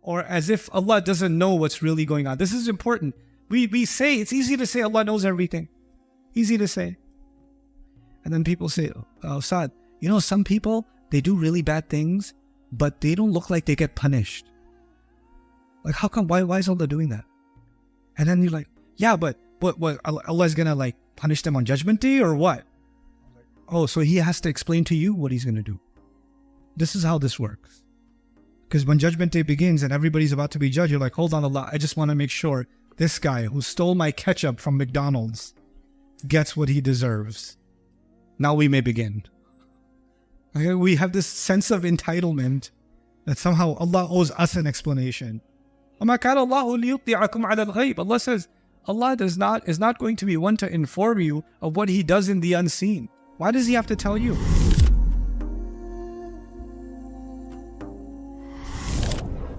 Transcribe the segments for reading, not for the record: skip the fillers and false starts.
or as if Allah doesn't know what's really going on. This is important. We say, it's easy to say Allah knows everything. Easy to say. And then people say, Ustadh, you know, some people, they do really bad things, but they don't look like they get punished. Like, how come? Why is Allah doing that? And then you're like, yeah, but what Allah is going to like punish them on Judgment Day or what? Oh, so He has to explain to you what He's going to do. This is how this works. Because when Judgment Day begins and everybody's about to be judged, you're like, hold on, Allah, I just want to make sure this guy who stole my ketchup from McDonald's gets what he deserves. Now we may begin. Okay, we have this sense of entitlement that somehow Allah owes us an explanation. Allah says, Allah is not going to be one to inform you of what He does in the unseen. Why does He have to tell you?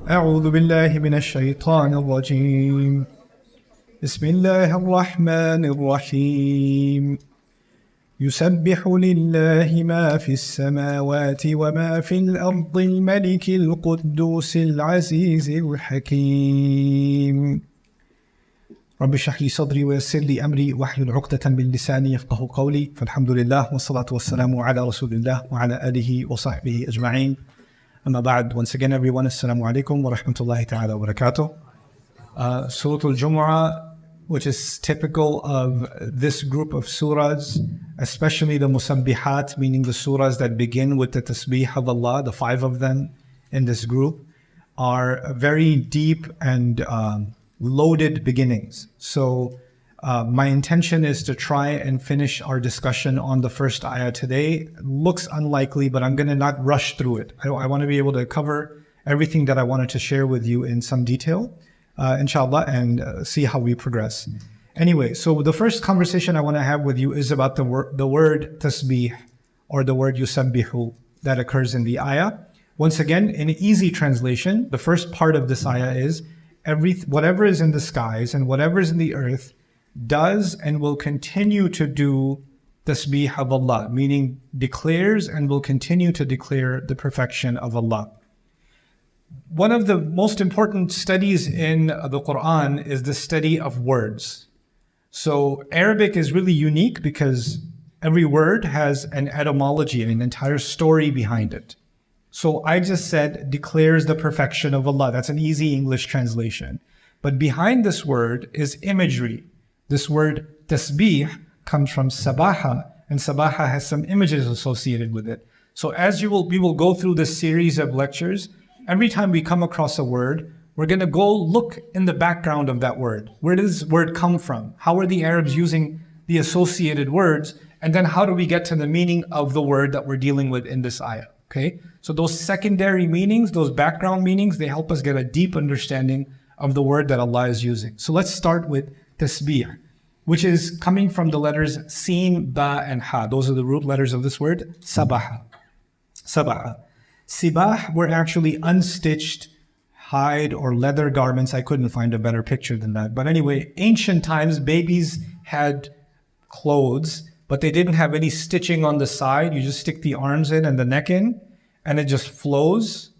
أعوذ بالله من الشيطان الرجيم بسم الله الرحمن الرحيم يسبح لله ما في السماوات وما في الأرض الملك القدوس العزيز الحكيم رب اشرح لي صدري ويسر لي أمري واحلل عقدة من لساني يفقهوا قولي فالحمد لله والصلاة والسلام على رسول الله وعلى آله وصحبه أجمعين أما بعد. Once again everyone, Assalamu alaikum wa rahmatullahi ta'ala wa barakatuh. Surah Al-Jumu'ah, which is typical of this group of surahs, especially the musabbihat, meaning the surahs that begin with the tasbih of Allah, the 5 of them in this group, are very deep and loaded beginnings. So my intention is to try and finish our discussion on the first ayah today. Looks unlikely, but I'm going to not rush through it. I want to be able to cover everything that I wanted to share with you in some detail, inshallah, and see how we progress. Anyway, so the first conversation I want to have with you is about the word tasbih, or the word yusabbihu that occurs in the ayah. Once again, in easy translation, the first part of this ayah is whatever is in the skies and whatever is in the earth does and will continue to do tasbih of Allah, meaning declares and will continue to declare the perfection of Allah. One of the most important studies in the Quran is the study of words. So Arabic is really unique because every word has an etymology, an entire story behind it. So I just said declares the perfection of Allah. That's an easy English translation. But behind this word is imagery. This word tasbih comes from sabaha, and sabaha has some images associated with it. So as we will go through this series of lectures, every time we come across a word, we're going to go look in the background of that word. Where does this word come from? How are the Arabs using the associated words? And then how do we get to the meaning of the word that we're dealing with in this ayah? Okay, so those secondary meanings, those background meanings, they help us get a deep understanding of the word that Allah is using. So let's start with tasbih, which is coming from the letters sin, ba, and ha. Those are the root letters of this word, sabaha. Sabaha. Sibah were actually unstitched hide or leather garments. I couldn't find a better picture than that. But anyway, ancient times, babies had clothes, but they didn't have any stitching on the side. You just stick the arms in and the neck in, and it just flows,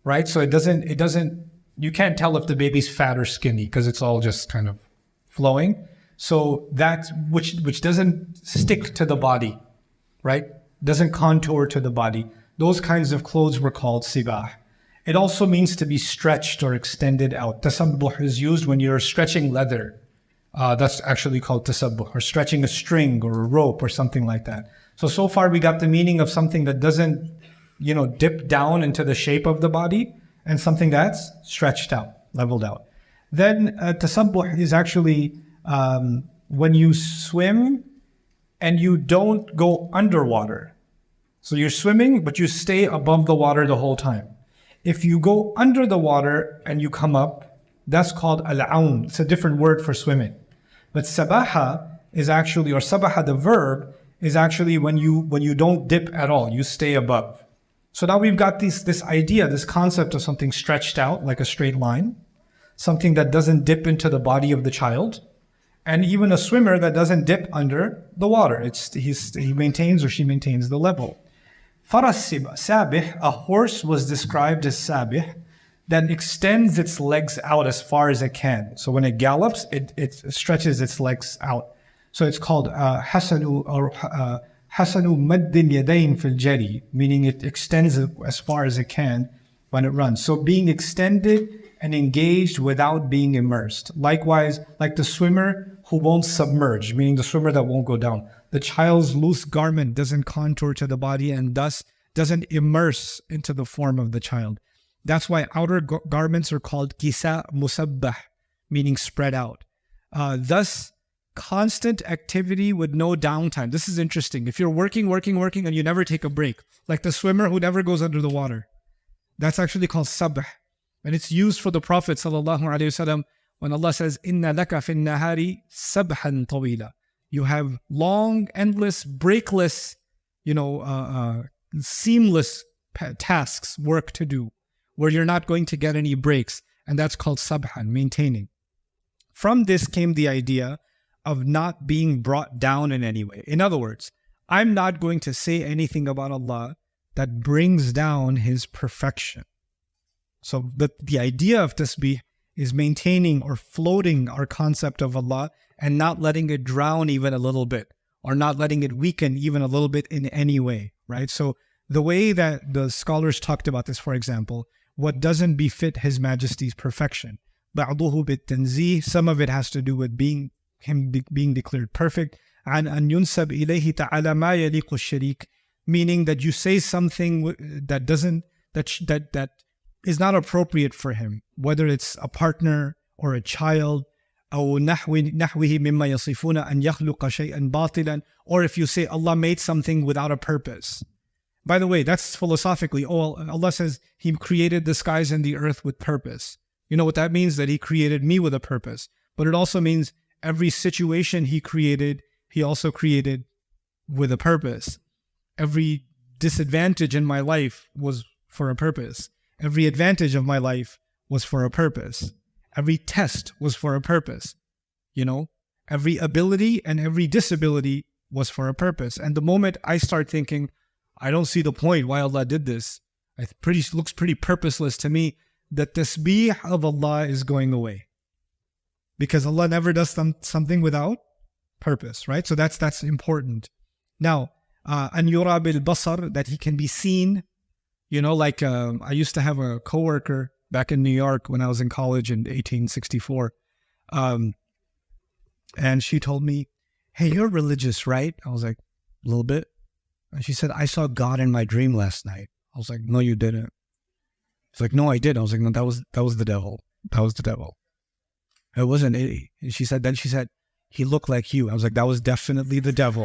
right? So it doesn't, you can't tell if the baby's fat or skinny because it's all just kind of flowing. So that, which doesn't stick to the body, right? Doesn't contour to the body. Those kinds of clothes were called sibah. It also means to be stretched or extended out. Tasabbuh is used when you're stretching leather. That's actually called tasabbuh, or stretching a string or a rope or something like that. So far we got the meaning of something that doesn't, dip down into the shape of the body, and something that's stretched out, leveled out. Then tasabbuh is actually when you swim and you don't go underwater. So you're swimming, but you stay above the water the whole time. If you go under the water and you come up, that's called al-aun. It's a different word for swimming. But sabaha is actually, or sabaha, the verb, is actually when you don't dip at all, you stay above. So now we've got this idea, this concept of something stretched out like a straight line, something that doesn't dip into the body of the child, and even a swimmer that doesn't dip under the water. He maintains or she maintains the level. Faras sabih, a horse was described as sabih that extends its legs out as far as it can. So when it gallops, it stretches its legs out. So it's called hasanu maddin yadayn fil jari, meaning it extends it as far as it can when it runs. So being extended and engaged without being immersed. Likewise, like the swimmer who won't submerge, meaning the swimmer that won't go down. The child's loose garment doesn't contour to the body and thus doesn't immerse into the form of the child. That's why outer garments are called kisa musabbah, meaning spread out. Thus, constant activity with no downtime. This is interesting. If you're working, and you never take a break, like the swimmer who never goes under the water, that's actually called sabah. And it's used for the Prophet ﷺ when Allah says, Inna laka fin nahari sabhan tawila. You have long, endless, breakless, seamless tasks, work to do, where you're not going to get any breaks. And that's called sabhan, maintaining. From this came the idea of not being brought down in any way. In other words, I'm not going to say anything about Allah that brings down His perfection. So the idea of tasbih is maintaining or floating our concept of Allah and not letting it drown even a little bit, or not letting it weaken even a little bit in any way, right? So the way that the scholars talked about this, for example, what doesn't befit His Majesty's perfection. بَعْضُهُ بِالتَّنْزِيهِ, some of it has to do with being declared perfect. عَنْ أَنْ يُنْسَبْ إِلَيْهِ تَعَالَى مَا يَلِيقُ الشَّرِيكِ, meaning that you say something that is not appropriate for Him, whether it's a partner or a child, أو نحوه مما يصفون أن يخلق شيئا باطلا, or if you say Allah made something without a purpose. By the way, that's philosophically, Allah says He created the skies and the earth with purpose. You know what that means? That He created me with a purpose. But it also means every situation He created, He also created with a purpose. Every disadvantage in my life was for a purpose. Every advantage of my life was for a purpose. Every test was for a purpose. Every ability and every disability was for a purpose. And the moment I start thinking, I don't see the point why Allah did this, it looks pretty purposeless to me, the tasbih of Allah is going away. Because Allah never does something without purpose, right? So that's important. Now, an yura bil basar, that He can be seen. I used to have a coworker back in New York when I was in college in 1864. And she told me, hey, you're religious, right? I was like, a little bit. And she said, I saw God in my dream last night. I was like, no, you didn't. She's like, no, I did. I was like, no, that was the devil. That was the devil. It wasn't it. And she said, he looked like you. I was like, that was definitely the devil.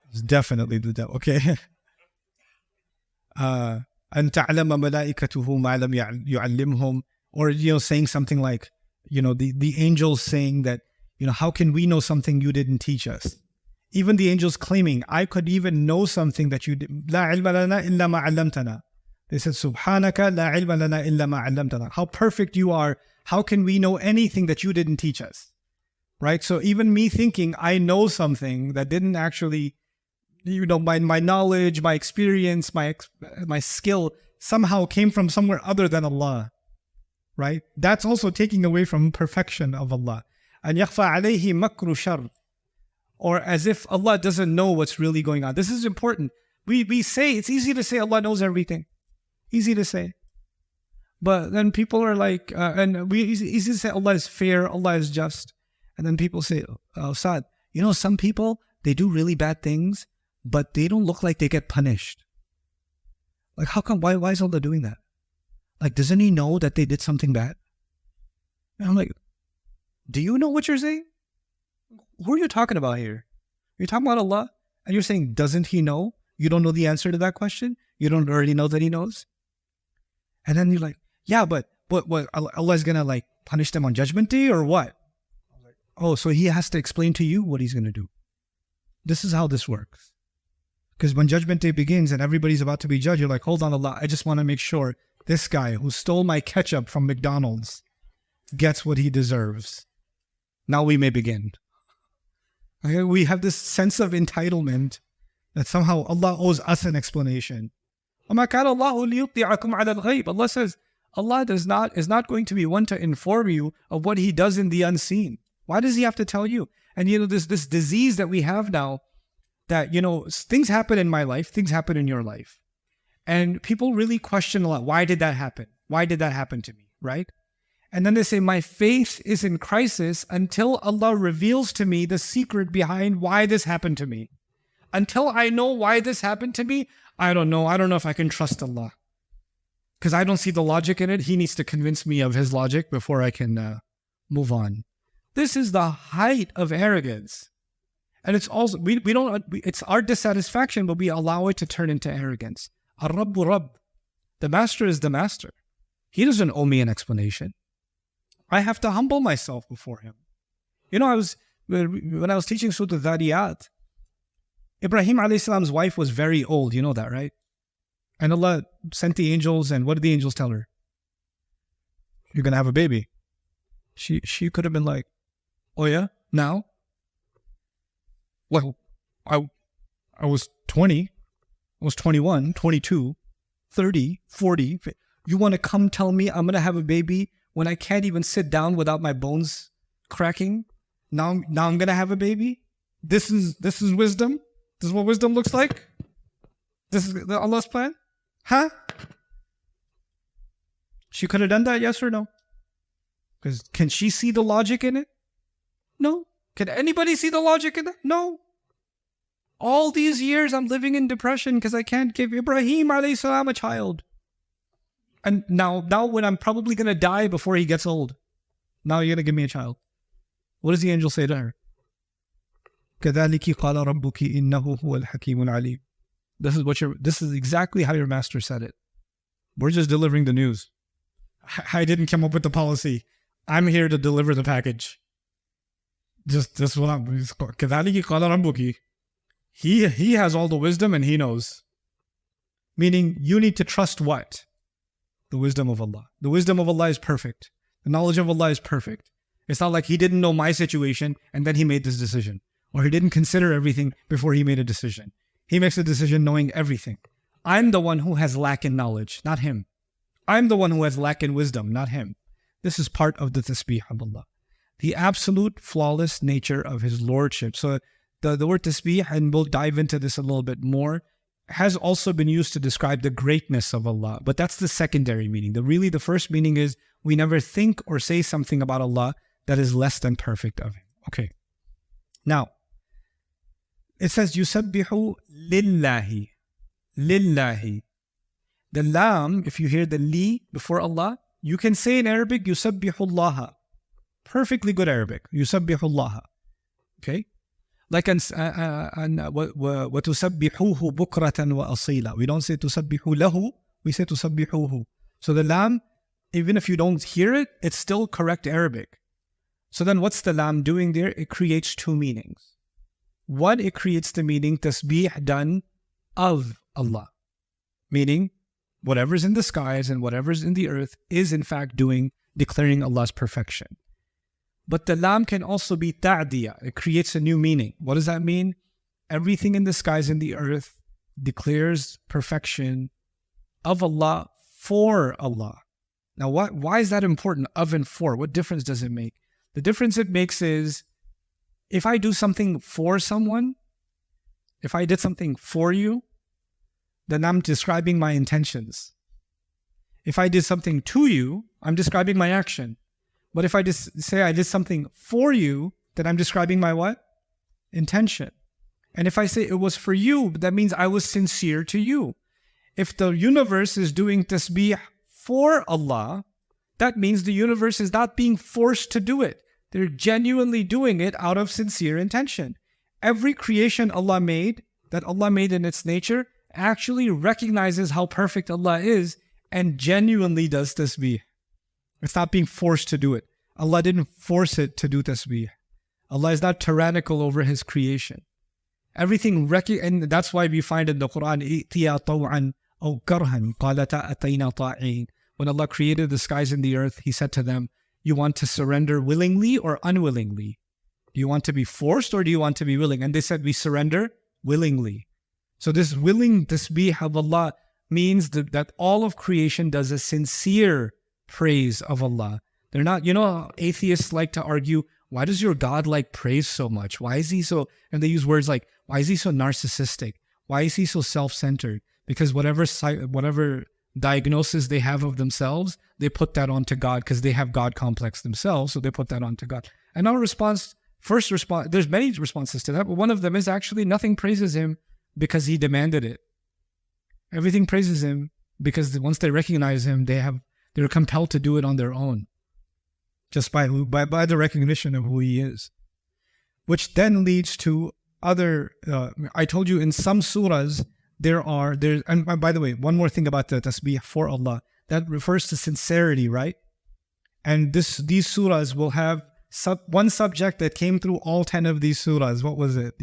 It was definitely the devil. Okay. أن تعلم ملائكته ما لم يعلمهم, or saying something like, the angels saying that, how can we know something you didn't teach us? Even the angels claiming, I could even know something that you did. لا علم لنا إلا ما علمتنا. They said, Subhanaka la ilma lana illa ma 'allamtana. How perfect you are. How can we know anything that you didn't teach us? Right? So even me thinking I know something that didn't actually, my knowledge, my experience, my skill somehow came from somewhere other than Allah. Right? That's also taking away from perfection of Allah. And yakhfa alayhi makru shar. Or as if Allah doesn't know what's really going on. This is important. We say, it's easy to say Allah knows everything. Easy to say. But then people are like, easy to say Allah is fair, Allah is just. And then people say, Ustadh, some people, they do really bad things, but they don't look like they get punished. Like, how come, why is Allah doing that? Like, doesn't He know that they did something bad? And I'm like, do you know what you're saying? Who are you talking about here? You're talking about Allah, and you're saying, doesn't He know? You don't know the answer to that question? You don't already know that He knows? And then you're like, yeah, but what Allah is going to punish them on Judgment Day or what? Oh, so He has to explain to you what He's going to do. This is how this works. Because when Judgment Day begins and everybody's about to be judged, you're like, hold on, Allah, I just want to make sure this guy who stole my ketchup from McDonald's gets what he deserves. Now we may begin. Okay, we have this sense of entitlement that somehow Allah owes us an explanation. Allah says, Allah is not going to be one to inform you of what He does in the unseen. Why does He have to tell you? And this disease that we have now, that, things happen in my life, things happen in your life. And people really question a lot. Why did that happen? Why did that happen to me? Right? And then they say, my faith is in crisis until Allah reveals to me the secret behind why this happened to me. Until I know why this happened to me, I don't know. I don't know if I can trust Allah. Because I don't see the logic in it. He needs to convince me of His logic before I can move on. This is the height of arrogance. And it's also, it's our dissatisfaction, but we allow it to turn into arrogance. Ar-Rabbu Rabb. The Master is the Master. He doesn't owe me an explanation. I have to humble myself before Him. When I was teaching Surah Al-Dhariyat, Ibrahim alayhi salam's wife was very old. You know that, right? And Allah sent the angels, and what did the angels tell her? You're going to have a baby. She could have been like, oh yeah? Now? Well, I was 20, I was 21, 22, 30, 40. You want to come tell me I'm going to have a baby when I can't even sit down without my bones cracking? Now I'm going to have a baby? This is wisdom? This is what wisdom looks like? This is Allah's plan? Huh? She could have done that, yes or no? Because can she see the logic in it? No. Can anybody see the logic in that? No. All these years I'm living in depression because I can't give Ibrahim alayhi salam a child. And now when I'm probably going to die before he gets old, now you're going to give me a child. What does the angel say to her? كَذَلِكِ قَالَ رَبُّكِ إِنَّهُ هُوَ الْحَكِيمُ الْعَلِيمُ. This is exactly how your Master said it. We're just delivering the news. I didn't come up with the policy. I'm here to deliver the package. Just what I'm... كَذَلِكِ قَالَ رَبُّكِ. He has all the wisdom and He knows. Meaning, you need to trust what? The wisdom of Allah. The wisdom of Allah is perfect. The knowledge of Allah is perfect. It's not like He didn't know my situation and then He made this decision. Or He didn't consider everything before He made a decision. He makes a decision knowing everything. I'm the one who has lack in knowledge, not Him. I'm the one who has lack in wisdom, not Him. This is part of the tasbih of Allah. The absolute flawless nature of His Lordship. So the word tasbih, and we'll dive into this a little bit more, has also been used to describe the greatness of Allah. But that's the secondary meaning. The first meaning is we never think or say something about Allah that is less than perfect of Him. Okay. Now, it says, يُسَبِّحُ لِلَّهِ. Lillahi. The lam, if you hear the li before Allah, you can say in Arabic, يُسَبِّحُ اللَّهَ. Perfectly good Arabic. يُسَبِّحُ اللَّهَ. Okay? Like وَتُسَبِّحُوهُ بُكْرَةً وَأَصِيلًا. We don't say تُسَبِّحُ لَهُ, we say تُسَبِّحُوهُ. So the lam, even if you don't hear it, it's still correct Arabic. So then what's the lam doing there? It creates two meanings. One, it creates the meaning tasbih done of Allah. Meaning, whatever's in the skies and whatever's in the earth is in fact declaring Allah's perfection. But the lam can also be ta'diyah. It creates a new meaning. What does that mean? Everything in the skies and the earth declares perfection of Allah for Allah. Now, why is that important, of and for? What difference does it make? The difference it makes is, if I do something for someone, if I did something for you, then I'm describing my intentions. If I did something to you, I'm describing my action. But if I just say I did something for you, then I'm describing my what? Intention. And if I say it was for you, that means I was sincere to you. If the universe is doing tasbih for Allah, that means the universe is not being forced to do it. They're genuinely doing it out of sincere intention. Every creation Allah made, that Allah made in its nature, actually recognizes how perfect Allah is and genuinely does tasbih. It's not being forced to do it. Allah didn't force it to do tasbih. Allah is not tyrannical over His creation. Everything, and that's why we find in the Quran, إِئْتِيَا طَوْعًا أَوْ كَرْهًا قَالَتَا أَتَيْنَا طَاعِينَ. When Allah created the skies and the earth, He said to them, you want to surrender willingly or unwillingly? Do you want to be forced or do you want to be willing? And they said, we surrender willingly. So this willing tasbih of Allah means that all of creation does a sincere praise of Allah. They're not, atheists like to argue, why does your God like praise so much? Why is he so, and they use words like, why is he so narcissistic? Why is he so self-centered? Because whatever diagnosis they have of themselves, they put that onto God because they have God complex themselves, so they put that onto God. And our first response, there's many responses to that, but one of them is actually nothing praises him because he demanded it. Everything praises him because once they recognize him, they're compelled to do it on their own. Just by the recognition of who he is. Which then leads to other, I told you in some surahs, and by the way, one more thing about the tasbih for Allah, that refers to sincerity, right? And these surahs will have one subject that came through all 10 of these surahs. What was it?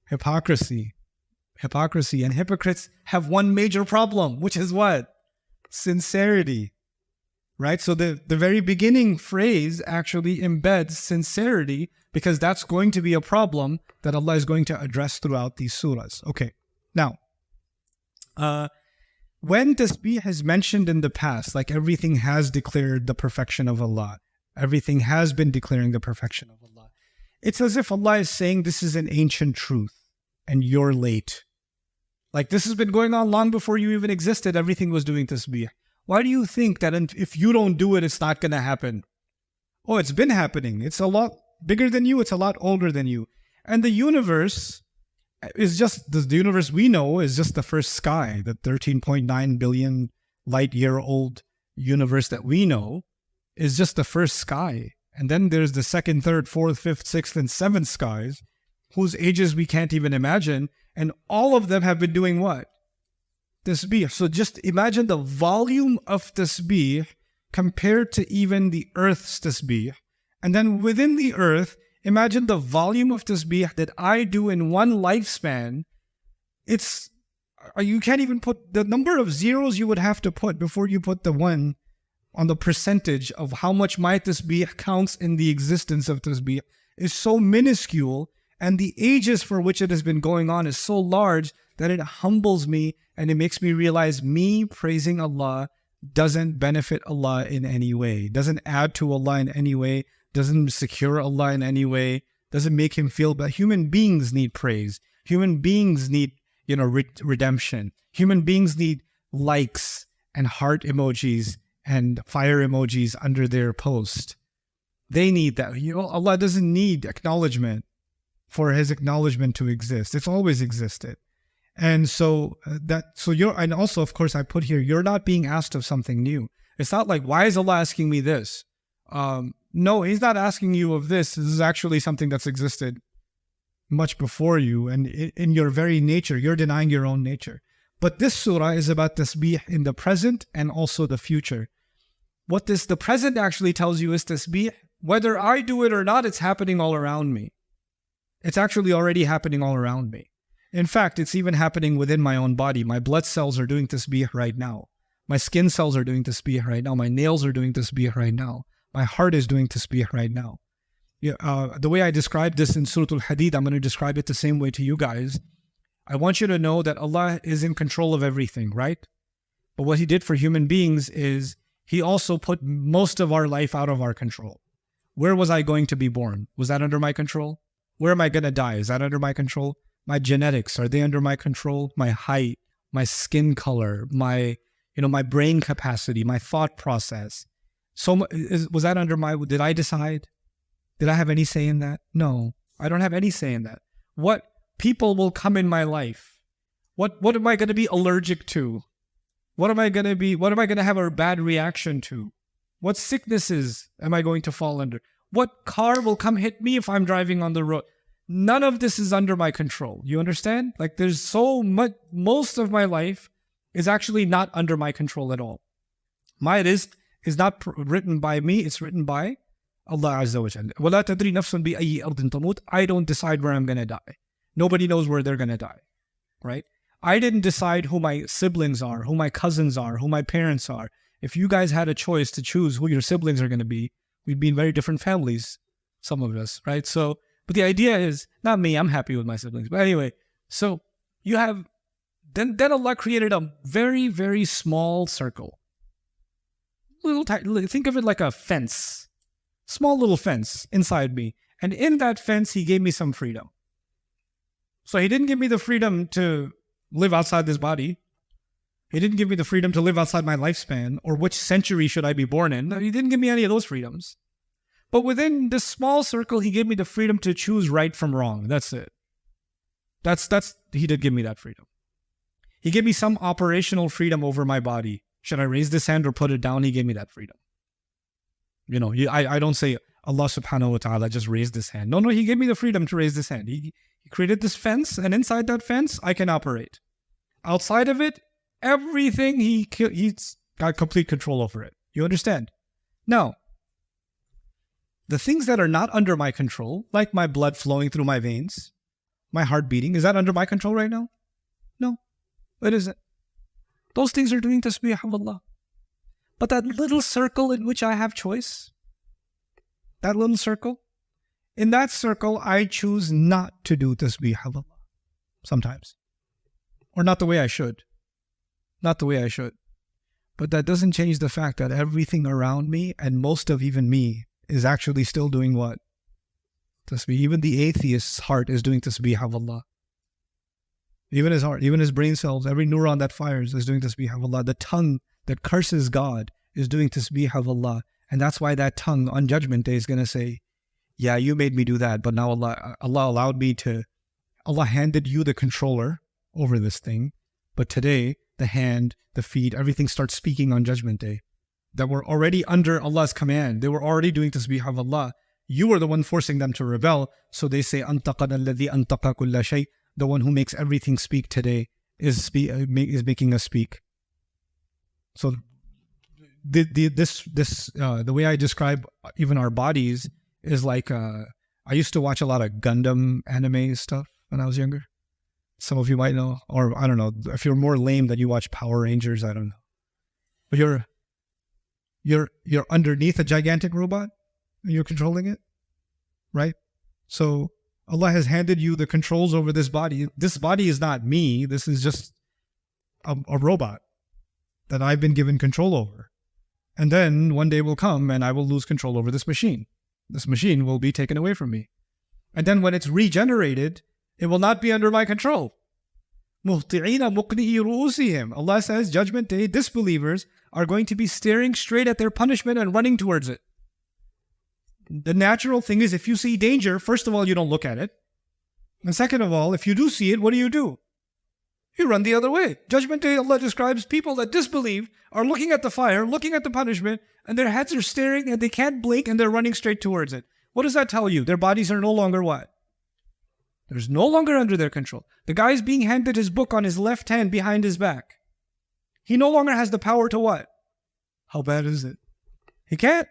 Hypocrisy. And hypocrites have one major problem, which is what? Sincerity. Right? So the very beginning phrase actually embeds sincerity because that's going to be a problem that Allah is going to address throughout these surahs. Okay. Now, when tasbih is mentioned in the past, like everything has declared the perfection of Allah, everything has been declaring the perfection of Allah, it's as if Allah is saying this is an ancient truth and you're late. Like this has been going on long before you even existed, everything was doing tasbih. Why do you think that if you don't do it, it's not going to happen? Oh, it's been happening. It's a lot bigger than you. It's a lot older than you. And the universe is just, the universe we know is just the first sky. The 13.9 billion light year old universe that we know is just the first sky. And then there's the second, third, fourth, fifth, sixth, and seventh skies, whose ages we can't even imagine. And all of them have been doing what? Tasbih. So just imagine the volume of tasbih compared to even the earth's tasbih. And then within the earth, imagine the volume of tasbih that I do in one lifespan. You can't even put the number of zeros you would have to put before you put the one on the percentage of how much my tasbih counts in the existence of tasbih is so minuscule, and the ages for which it has been going on is so large that it humbles me and it makes me realize me praising Allah doesn't benefit Allah in any way, doesn't add to Allah in any way, doesn't secure Allah in any way, doesn't make him feel bad. Human beings need praise. Human beings need, redemption. Human beings need likes and heart emojis and fire emojis under their post. They need that. Allah doesn't need acknowledgement for his acknowledgement to exist. It's always existed. And and also, of course, I put here, you're not being asked of something new. It's not like, why is Allah asking me this? No, he's not asking you of this. This is actually something that's existed much before you. And in your very nature, you're denying your own nature. But this surah is about tasbih in the present and also the future. What the present actually tells you is tasbih. Whether I do it or not, it's happening all around me. It's actually already happening all around me. In fact, it's even happening within my own body. My blood cells are doing tasbih right now. My skin cells are doing tasbih right now. My nails are doing tasbih right now. My heart is doing tasbih right now. The way I described this in Surah Al-Hadid, I'm going to describe it the same way to you guys. I want you to know that Allah is in control of everything, right? But what he did for human beings is he also put most of our life out of our control. Where was I going to be born? Was that under my control? Where am I going to die? Is that under my control? My genetics, are they under my control? My height, my skin color, my brain capacity, my thought process. Was that under did I decide? Did I have any say in that? No, I don't have any say in that. What people will come in my life? What am I going to be allergic to? What am I going to have a bad reaction to? What sicknesses am I going to fall under? What car will come hit me if I'm driving on the road? None of this is under my control. You understand? Like there's so much, most of my life is actually not under my control at all. My rizq is not written by me, it's written by Allah Azza wa Jalla. وَلَا تَدْرِي نَفْسٌ بِأَيِّ أَرْضٍ تَمُوتُ. I don't decide where I'm going to die. Nobody knows where they're going to die. Right? I didn't decide who my siblings are, who my cousins are, who my parents are. If you guys had a choice to choose who your siblings are going to be, we'd be in very different families, some of us, right? But the idea is, not me, I'm happy with my siblings. But anyway, so you have, then Allah created a very, very small circle. think of it like a fence. Small little fence inside me. And in that fence, he gave me some freedom. So he didn't give me the freedom to live outside this body. He didn't give me the freedom to live outside my lifespan or which century should I be born in. No, he didn't give me any of those freedoms. But within this small circle, he gave me the freedom to choose right from wrong. That's it. He did give me that freedom. He gave me some operational freedom over my body. Should I raise this hand or put it down? He gave me that freedom. You know, I don't say Allah subhanahu wa ta'ala just raised this hand. No, he gave me the freedom to raise this hand. He created this fence, and inside that fence, I can operate. Outside of it, everything, he's got complete control over it. You understand? Now, the things that are not under my control, like my blood flowing through my veins, my heart beating, is that under my control right now? No, it isn't. Those things are doing tasbih of Allah. But that little circle in which I have choice, that little circle, in that circle, I choose not to do tasbih of Allah sometimes. Or not the way I should. Not the way I should. But that doesn't change the fact that everything around me, and most of even me, is actually still doing what? Tasbih. Even the atheist's heart is doing tasbih of Allah. Even his heart, even his brain cells, every neuron that fires is doing tasbih of Allah. The tongue that curses God is doing tasbih of Allah. And that's why that tongue on Judgment Day is going to say, yeah, you made me do that, but now Allah allowed me to, Allah handed you the controller over this thing. But today, the hand, the feet, everything starts speaking on Judgment Day. That were already under Allah's command. They were already doing tasbih of Allah. You were the one forcing them to rebel. So they say, أَنْتَقَنَا الَّذِي أَنْتَقَ كُلَّ شَيْءٍ. The one who makes everything speak today is making us speak. So the way I describe even our bodies is like, I used to watch a lot of Gundam anime stuff when I was younger. Some of you might know, or I don't know, if you're more lame that you watch Power Rangers, I don't know. But you're underneath a gigantic robot and you're controlling it, right? So Allah has handed you the controls over this body. This body is not me. This is just a robot that I've been given control over. And then one day will come and I will lose control over this machine. This machine will be taken away from me. And then when it's regenerated, it will not be under my control. مُهْطِعِينَ مُقْنِئِ رُؤُوسِهِمْ. Allah says, Judgment Day, disbelievers are going to be staring straight at their punishment and running towards it. The natural thing is, if you see danger, first of all, you don't look at it. And second of all, if you do see it, what do? You run the other way. Judgment Day, Allah describes people that disbelieve, are looking at the fire, looking at the punishment, and their heads are staring and they can't blink and they're running straight towards it. What does that tell you? Their bodies are no longer what? There's no longer under their control. The guy is being handed his book on his left hand behind his back. He no longer has the power to what? How bad is it? He can't.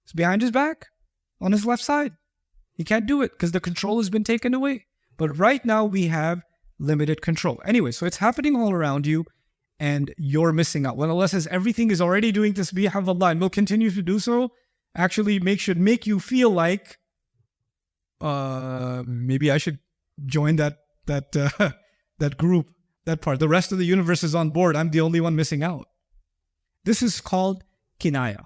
It's behind his back, on his left side. He can't do it because the control has been taken away. But right now we have limited control. Anyway, so it's happening all around you and you're missing out. When Allah says everything is already doing tasbih of Allah and will continue to do so, actually should make you feel like maybe I should join that group, that part. The rest of the universe is on board. I'm the only one missing out. This is called kinaya.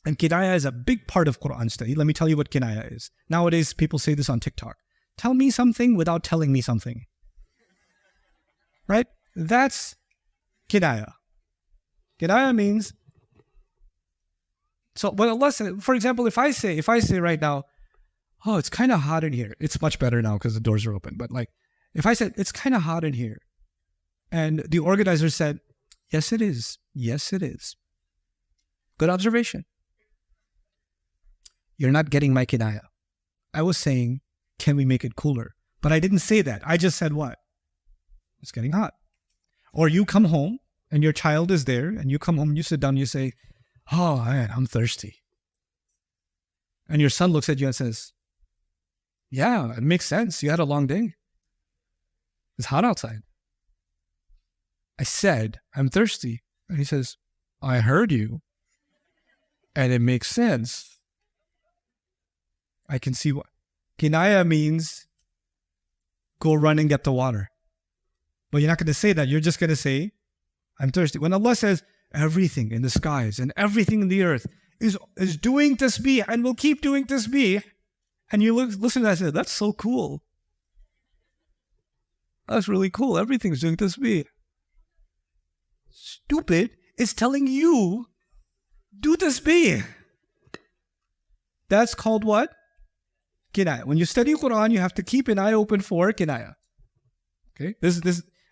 And kinaya is a big part of Quran study. Let me tell you what kinaya is. Nowadays, people say this on TikTok. Tell me something without telling me something. Right? That's kinaya. Kinaya means, so when Allah says, for example, if I say right now, oh, it's kind of hot in here. It's much better now because the doors are open. But like, if I said, it's kind of hot in here, and the organizer said, yes, it is. Yes, it is. Good observation. You're not getting my kinaya. I was saying, can we make it cooler? But I didn't say that. I just said what? It's getting hot. Or you come home and your child is there and you come home and you sit down and you say, oh man, I'm thirsty. And your son looks at you and says, yeah, it makes sense. You had a long day. It's hot outside. I said, I'm thirsty. And he says, I heard you. And it makes sense. I can see what. Kinaya means go run and get the water. But you're not going to say that. You're just going to say, I'm thirsty. When Allah says, everything in the skies and everything in the earth is doing tasbih and will keep doing tasbih. And you listen to that and say, that's so cool. That's really cool. Everything's doing tasbih. Stupid is telling you, do tasbih. That's called what? Kinaya. When you study Quran, you have to keep an eye open for kinaya. Okay?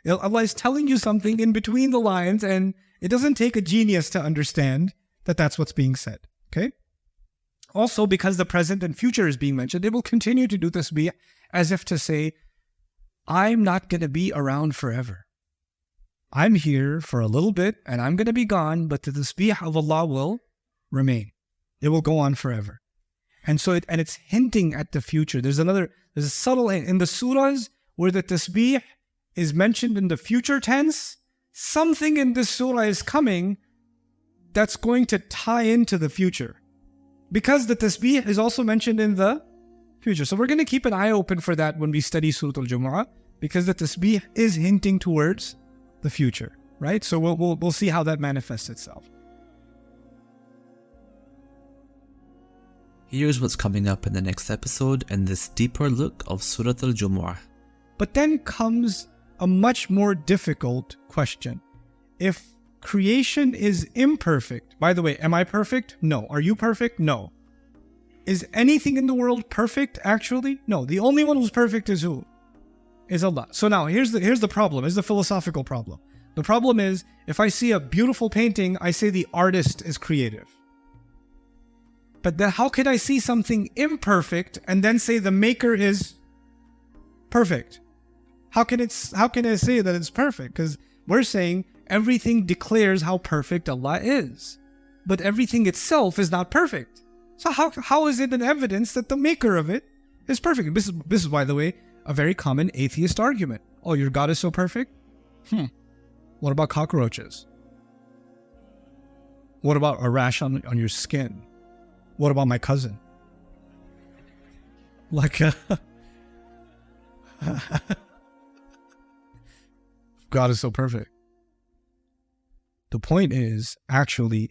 Allah is telling you something in between the lines, and it doesn't take a genius to understand that that's what's being said. Okay? Also, because the present and future is being mentioned, it will continue to do tasbih as if to say, I'm not going to be around forever. I'm here for a little bit and I'm going to be gone, but the tasbih of Allah will remain. It will go on forever. And so it's hinting at the future. There's a subtle in the surahs where the tasbih is mentioned in the future tense. Something in this surah is coming that's going to tie into the future, because the tasbih is also mentioned in the future. So we're going to keep an eye open for that when we study Surah Al-Jumu'ah, because the tasbih is hinting towards the future, right? So we'll see how that manifests itself. Here's what's coming up in the next episode and this deeper look of Surah Al-Jumu'ah. But then comes a much more difficult question. If creation is imperfect, by the way, am I perfect? No. Are you perfect? No. Is anything in the world perfect actually? No. The only one who's perfect is who? Is Allah. So now here's the problem. Here's the philosophical problem. The problem is, if I see a beautiful painting, I say the artist is creative. But then how can I see something imperfect and then say the maker is perfect? How can I say that it's perfect? Because we're saying everything declares how perfect Allah is, but everything itself is not perfect. So how is it an evidence that the maker of it is perfect? This is, by the way, a very common atheist argument. Oh, your God is so perfect? What about cockroaches? What about a rash on your skin? What about my cousin? God is so perfect. The point is, actually,